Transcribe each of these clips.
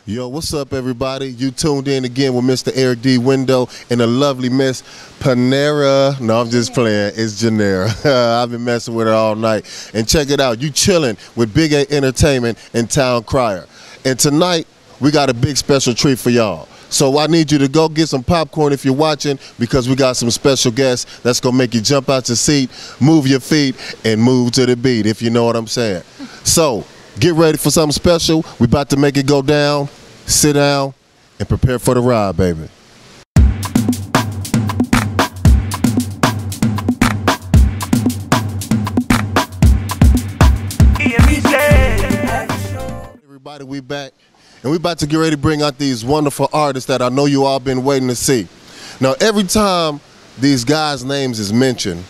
Yo, what's up, everybody? You tuned in again with Mr. Eric D. Window and the lovely Miss Panera. No, I'm just playing. It's Janera. I've been messing with her all night. And check it out. You chilling with BigAEntertainment and Town Crier. And tonight, we got a big special treat for y'all. So I need you to go get some popcorn if you're watching, because we got some special guests that's going to make you jump out your seat, move your feet, and move to the beat, if you know what I'm saying. So get ready for something special. We about to make it go down. Sit down and prepare for the ride, baby. Everybody, we back. And we about to get ready to bring out these wonderful artists that I know you all been waiting to see. Now, every time these guys' names is mentioned,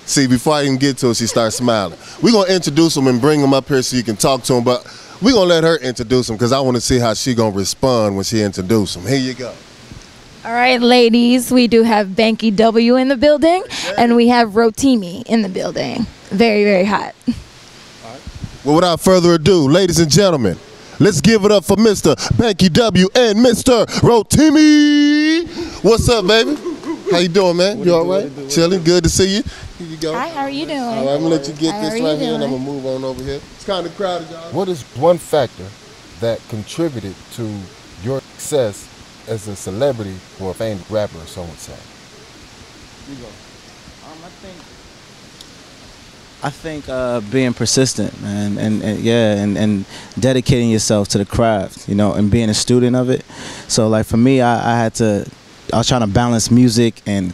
see, before I even get to it, she starts smiling. We're going to introduce them and bring them up here so you can talk to them, but we're going to let her introduce them because I want to see how she going to respond when she introduces them. Here you go. All right, ladies, we do have Banky W in the building, and we have Rotimi in the building. Very, very hot. All right. Well, without further ado, ladies and gentlemen, let's give it up for Mr. Banky W and Mr. Rotimi. What's up, baby? How you doing, man? You all right? Chilling? Good to see you. Here you go. Hi, how are you doing? All right, I'm going to let you get this right here, and I'm going to move on over here. It's kind of crowded, y'all. What is one factor that contributed to your success as a celebrity or a famed rapper, or so would say? You go. I think being persistent, man, and dedicating yourself to the craft, you know, and being a student of it. So, like, for me, I was trying to balance music and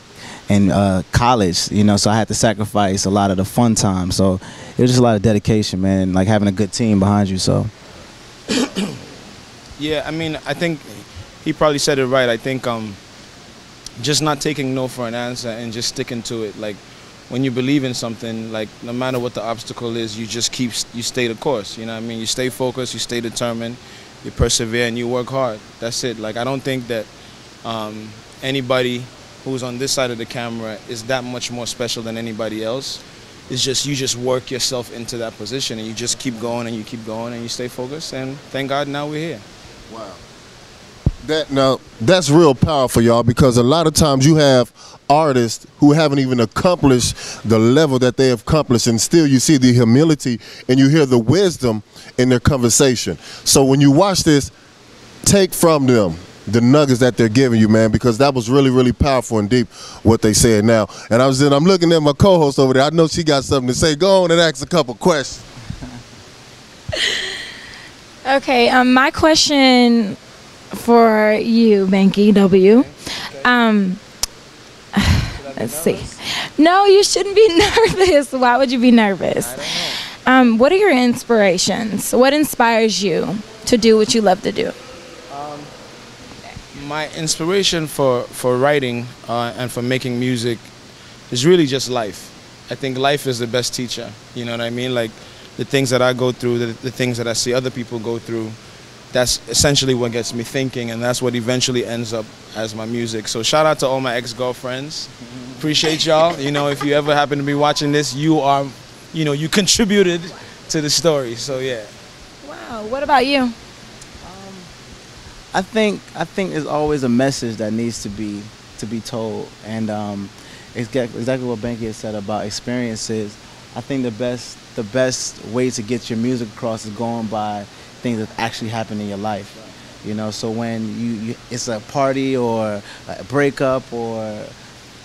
college, you know, so I had to sacrifice a lot of the fun time. So it was just a lot of dedication, man, like having a good team behind you. So yeah, I mean, I think he probably said it right. I think just not taking no for an answer and just sticking to it. Like, when you believe in something, like, no matter what the obstacle is, you just you stay the course, you know what I mean? You stay focused, you stay determined, you persevere, and you work hard. That's it. Like, I don't think that anybody who's on this side of the camera is that much more special than anybody else. It's just, you just work yourself into that position, and you just keep going, and you keep going, and you stay focused, and thank God now we're here. Wow. That's real powerful, y'all, because a lot of times you have artists who haven't even accomplished the level that they have accomplished, and still you see the humility and you hear the wisdom in their conversation. So when you watch this, take from them the nuggets that they're giving you, man, because that was really, really powerful and deep what they said now. And I'm looking at my co-host over there. I know she got something to say. Go on and ask a couple questions. Okay, my question for you, Banky W. Let's see. No, you shouldn't be nervous. Why would you be nervous? What are your inspirations? What inspires you to do what you love to do? My inspiration for writing and for making music is really just life. I think life is the best teacher, you know what I mean? Like, the things that I go through, the things that I see other people go through, that's essentially what gets me thinking, and that's what eventually ends up as my music. So shout out to all my ex-girlfriends. Appreciate y'all. You know, if you ever happen to be watching this, you are, you know, you contributed to the story. So yeah. Wow. What about you? I think there's always a message that needs to be told, and exactly what Banky has said about experiences. I think the best way to get your music across is going by things that actually happen in your life, you know. So when it's a party or a breakup or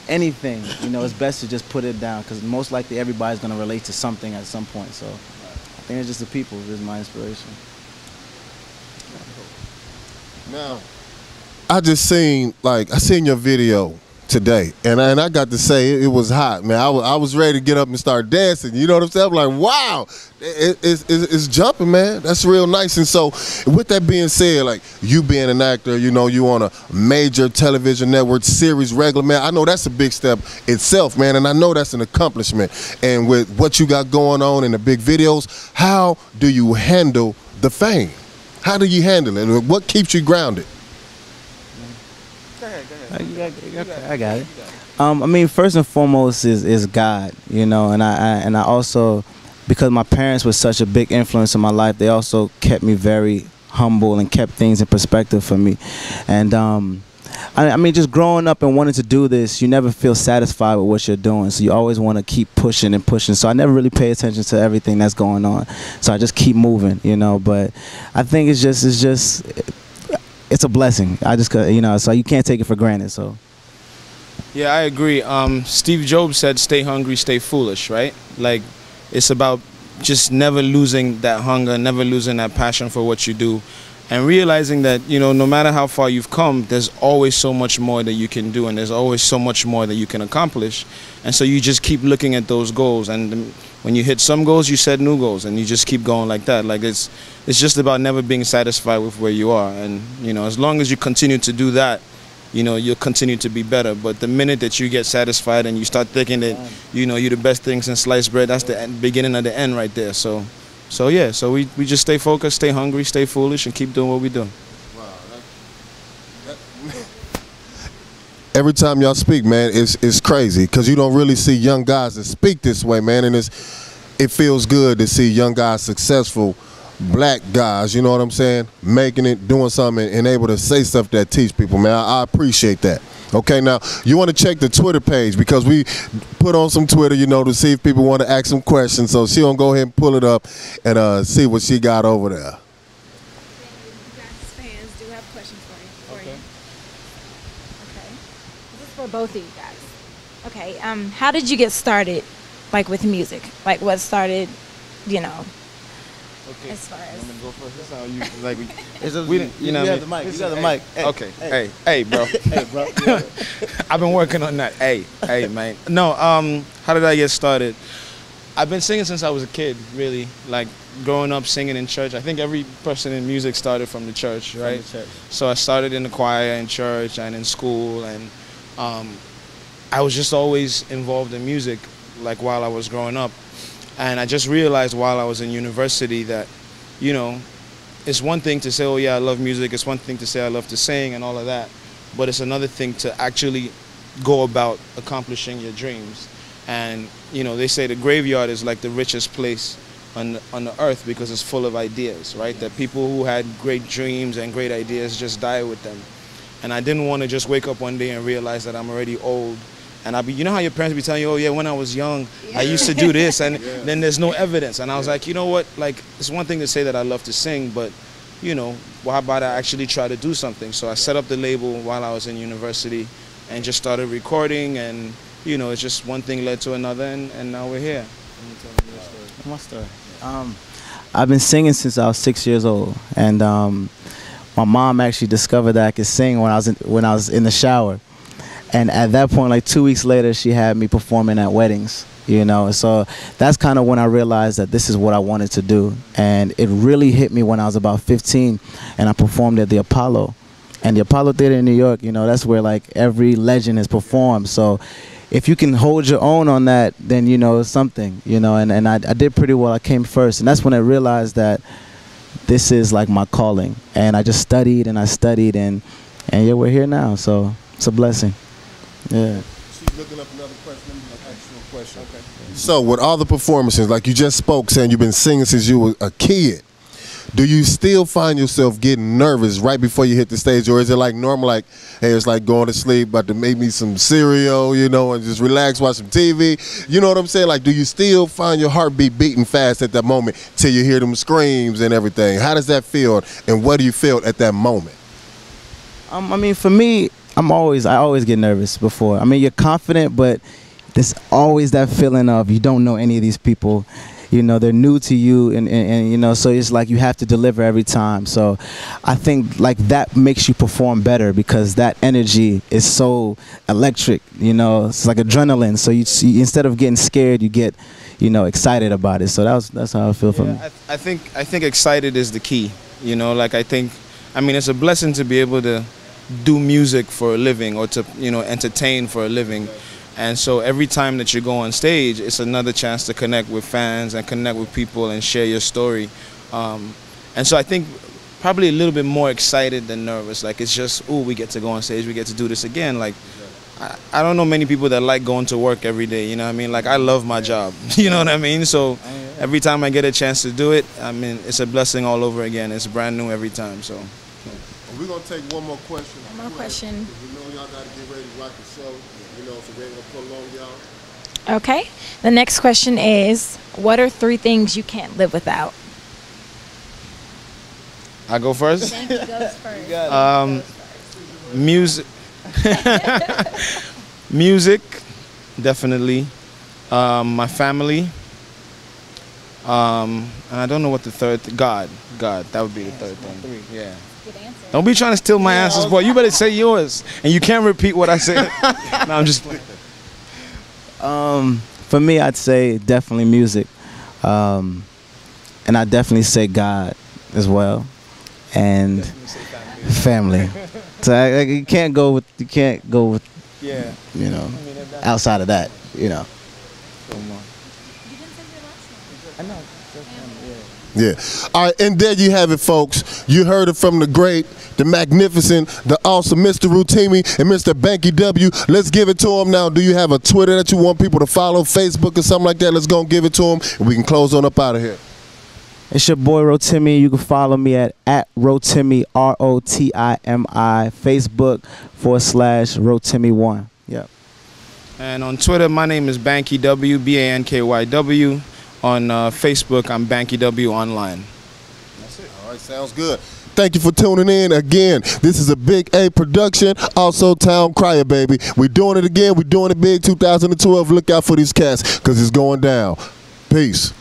anything, you know, it's best to just put it down, because most likely everybody's going to relate to something at some point. So I think it's just the people is my inspiration. Now, I seen your video today, and I got to say it was hot, man. I was ready to get up and start dancing. You know what I'm saying? I'm like, wow, it's jumping, man. That's real nice. And so, with that being said, like, you being an actor, you know, you on a major television network series regular, man. I know that's a big step itself, man, and I know that's an accomplishment. And with what you got going on in the big videos, how do you handle the fame? How do you handle it? What keeps you grounded? Go ahead. I got it. I mean, first and foremost is God, you know, and I also, because my parents were such a big influence in my life, they also kept me very humble and kept things in perspective for me. And I mean, just growing up and wanting to do this, you never feel satisfied with what you're doing. So you always want to keep pushing and pushing. So I never really pay attention to everything that's going on. So I just keep moving, you know. But I think it's a blessing. I just, you know, so you can't take it for granted. So. Yeah, I agree. Steve Jobs said, "Stay hungry, stay foolish." Right? Like, it's about just never losing that hunger, never losing that passion for what you do. And realizing that, you know, no matter how far you've come, there's always so much more that you can do, and there's always so much more that you can accomplish. And so you just keep looking at those goals, and when you hit some goals, you set new goals, and you just keep going like that. Like, it's just about never being satisfied with where you are. And, you know, as long as you continue to do that, you know, you'll continue to be better. But the minute that you get satisfied and you start thinking that, you know, you're the best thing since sliced bread, that's the beginning of the end right there. So yeah, so we just stay focused, stay hungry, stay foolish, and keep doing what we do. Wow, every time y'all speak, man, it's crazy, because you don't really see young guys that speak this way, man, and it feels good to see young guys, successful black guys, you know what I'm saying, making it, doing something, and able to say stuff that teach people, man. I appreciate that. Okay, now, you want to check the Twitter page, because we put on some Twitter, you know, to see if people want to ask some questions. So she gonna go ahead and pull it up and see what she got over there. You guys fans do have questions for you. Okay. This is for both of you guys. Okay, how did you get started, like, with music? Like, what started, you know, Okay. as far as... I'm gonna go first. That's how you, like, You have the mic. You got the mic. Hey, okay. Hey, bro. Hey, bro. I've been working on that. Hey, man. No, how did I get started? I've been singing since I was a kid, really. Like, growing up singing in church. I think every person in music started from the church, right? From the church. So I started in the choir in church and in school, and I was just always involved in music, like, while I was growing up. And I just realized while I was in university that, you know, it's one thing to say, oh yeah, I love music. It's one thing to say I love to sing and all of that. But it's another thing to actually go about accomplishing your dreams. And, you know, they say the graveyard is like the richest place on the earth, because it's full of ideas, right? That people who had great dreams and great ideas just die with them. And I didn't want to just wake up one day and realize that I'm already old. And you know how your parents be telling you, oh yeah, when I was young, I used to do this, and then there's no evidence. And I was like, you know what, like, it's one thing to say that I love to sing, but, you know, well, how about I actually try to do something? So I set up the label while I was in university and just started recording, and, you know, it's just one thing led to another, and now we're here. My story. I've been singing since I was 6 years old, and my mom actually discovered that I could sing when I was in the shower. And at that point, like 2 weeks later, she had me performing at weddings, you know. So that's kind of when I realized that this is what I wanted to do. And it really hit me when I was about 15, and I performed at the Apollo. And the Apollo Theater in New York, you know, that's where, like, every legend has performed. So if you can hold your own on that, then, you know, it's something, you know. And I did pretty well. I came first. And that's when I realized that this is, like, my calling. And I just studied and I studied, and yeah, we're here now. So it's a blessing. Yeah. She's looking up another question. Actual question. Okay. So, with all the performances, like you just spoke, saying you've been singing since you were a kid, do you still find yourself getting nervous right before you hit the stage, or is it like normal, like, hey, it's like going to sleep, about to make me some cereal, you know, and just relax, watch some TV? You know what I'm saying? Like, do you still find your heartbeat beating fast at that moment till you hear them screams and everything? How does that feel, and what do you feel at that moment? I mean, for me, I always get nervous before. I mean, you're confident, but there's always that feeling of you don't know any of these people. You know, they're new to you, and you know, so it's like you have to deliver every time. So I think, like, that makes you perform better, because that energy is so electric, you know. It's like adrenaline. So you instead of getting scared, you get, you know, excited about it. So that's how I feel for me. I think excited is the key, you know. Like, I mean, it's a blessing to be able to do music for a living, or to, you know, entertain for a living. And so every time that you go on stage, it's another chance to connect with fans and connect with people and share your story. And so I think probably a little bit more excited than nervous. Like, it's just, ooh, we get to go on stage, we get to do this again. Like, I don't know many people that like going to work every day, you know what I mean? Like, I love my job, you know what I mean? So every time I get a chance to do it, I mean, it's a blessing all over again. It's brand new every time. So. We're going to take one more question. One more question. We know y'all got to get ready to rock the show. You know, so we ain't going to put along y'all. Okay. The next question is, what are 3 things you can't live without? I go first? Banky goes first. Music. Music, definitely. My family. And I don't know what the third. God, that would be the third thing. Yeah. Good answer. Don't be trying to steal my answers, boy. You better say yours, and you can't repeat what I said. No, I'm just playing. For me, I'd say definitely music, and I definitely say God as well, and family. So you can't go with Yeah. you know, outside of that, you know. Yeah. All right, and there you have it, folks. You heard it from the great, the magnificent, the awesome Mr. Rotimi and Mr. Banky W. Let's give it to him now. Do you have a Twitter that you want people to follow, Facebook or something like that? Let's go and give it to him, and we can close on up out of here. It's your boy Rotimi. You can follow me at Rotimi, R-O-T-I-M-I, Facebook /Rotimi1. Yep. And on Twitter, my name is Banky W, B-A-N-K-Y-W. On Facebook, I'm Banky W Online. That's it. All right, sounds good. Thank you for tuning in again. This is a Big A production, also Town Crier, baby. We're doing it again. We're doing it big 2012. Look out for these cats because it's going down. Peace.